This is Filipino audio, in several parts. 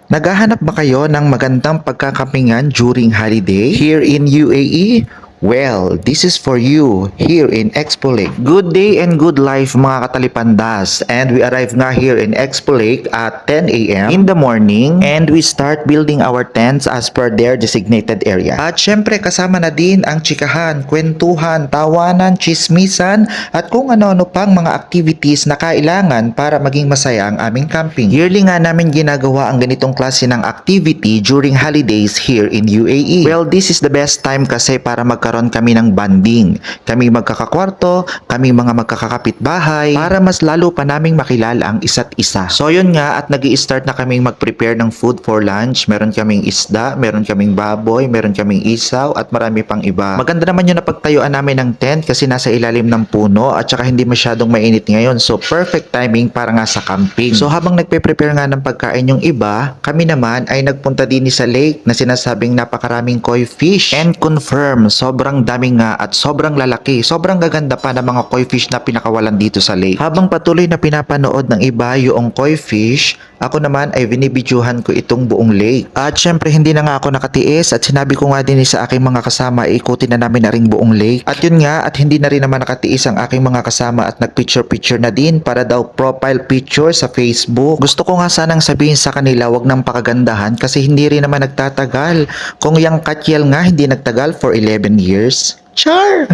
Naghahanap ba kayo ng magandang pagkakampingan during holiday here in UAE? Well, this is for you here in Expo Lake. Good day and good life mga katalipandas. And we arrive nga here in Expo Lake at 10 a.m. in the morning and we start building our tents as per their designated area. At syempre kasama na din ang chikahan, kwentuhan, tawanan, chismisan at kung ano-ano pang mga activities na kailangan para maging masaya ang aming camping. Yearly nga namin ginagawa ang ganitong klase ng activity during holidays here in UAE. Well, this is the best time kasi para magkaroon kami ng bonding. Kami magkakakwarto, kami mga magkakapitbahay, para mas lalo pa naming makilala ang isa't isa. So yun nga, at nag-i-start na kaming mag-prepare ng food for lunch. Meron kaming isda, meron kaming baboy, meron kaming isaw, at marami pang iba. Maganda naman yung napagtayuan namin ng tent kasi nasa ilalim ng puno at saka hindi masyadong mainit ngayon. So perfect timing para nga sa camping. So habang nagpe-prepare nga ng pagkain yung iba, kami naman ay nagpunta din sa lake na sinasabing napakaraming koi fish. And confirm, sobrang dami nga at sobrang lalaki. Sobrang gaganda pa ng mga koi fish na pinakawalan dito sa lake. Habang patuloy na pinapanood ng iba yung koi fish, ako naman ay binibidyohan ko itong buong lake. At syempre hindi na nga ako nakatiis at sinabi ko nga din sa aking mga kasama ikutin na namin na ring buong lake. At yun nga, at hindi na rin naman nakatiis ang aking mga kasama at nagpicture-picture na din para daw profile picture sa Facebook. Gusto ko nga sanang sabihin sa kanila wag nang pakagandahan kasi hindi rin naman nagtatagal. Kung yung katyel nga hindi nagtagal for 11 years. Char!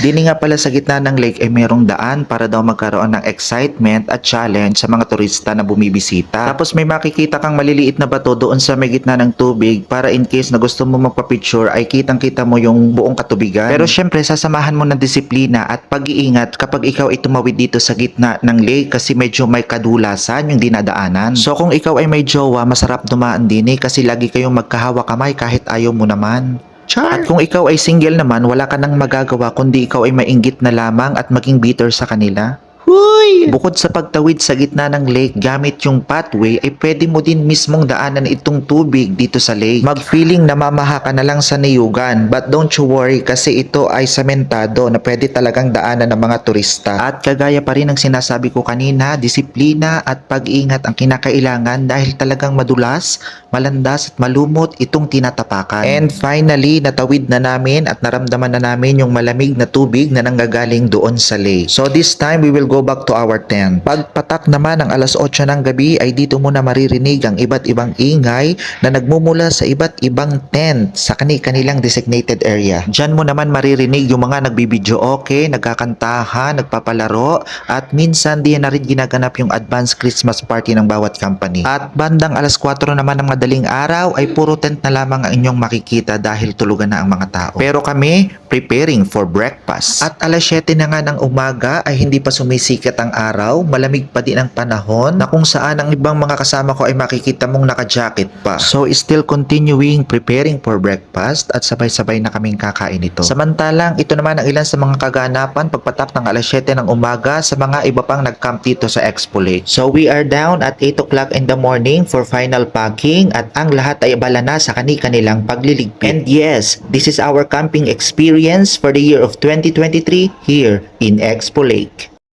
Dini nga pala sa gitna ng lake ay merong daan para daw magkaroon ng excitement at challenge sa mga turista na bumibisita. Tapos may makikita kang maliliit na bato doon sa may gitna ng tubig para in case na gusto mo magpa-picture ay kitang-kita mo yung buong katubigan. Pero syempre sasamahan mo ng disiplina at pag-iingat kapag ikaw ay tumawid dito sa gitna ng lake kasi medyo may kadulasan yung dinadaanan. So kung ikaw ay may jowa, masarap dumaan din kasi lagi kayong magkahawa kamay kahit ayaw mo naman. Char. At kung ikaw ay single naman, wala ka nang magagawa kundi ikaw ay mainggit na lamang at maging bitter sa kanila. Huy! Bukod sa pagtawid sa gitna ng lake gamit yung pathway ay pwede mo din mismong daanan itong tubig dito sa lake. Mag-feeling na mamaha ka na lang sa niyugan but don't you worry kasi ito ay sementado na pwede talagang daanan ng mga turista. At kagaya pa rin ng sinasabi ko kanina, disiplina at pag-ingat ang kinakailangan dahil talagang madulas, malandas at malumot itong tinatapakan. And finally, natawid na namin at naramdaman na namin yung malamig na tubig na nanggagaling doon sa lake. So this time we will go back to our tent. Pagpatak naman ng alas 8 ng gabi ay dito mo na maririnig ang iba't ibang ingay na nagmumula sa iba't ibang tent sa kanilang designated area. Diyan mo naman maririnig yung mga nagbibideo okay, nagkakantahan, nagpapalaro at minsan diyan na rin ginaganap yung advanced Christmas party ng bawat company. At bandang alas 4 naman ng madaling araw ay puro tent na lamang ang inyong makikita dahil tulugan na ang mga tao. Pero kami preparing for breakfast. At alas 7 na nga ng umaga ay hindi pa sumisikat ang araw, malamig pa din ang panahon na kung saan ang ibang mga kasama ko ay makikita mong naka-jacket pa. So still continuing preparing for breakfast at sabay-sabay na kaming kakain ito. Samantalang ito naman ang ilan sa mga kaganapan pagpatak ng alas 7 ng umaga sa mga iba pang nag-camp dito sa Expo Lake. So we are down at 8 o'clock in the morning for final packing at ang lahat ay abala na sa kanilang pagliligpit. And yes, this is our camping experience for the year of 2023 here in Expo Lake.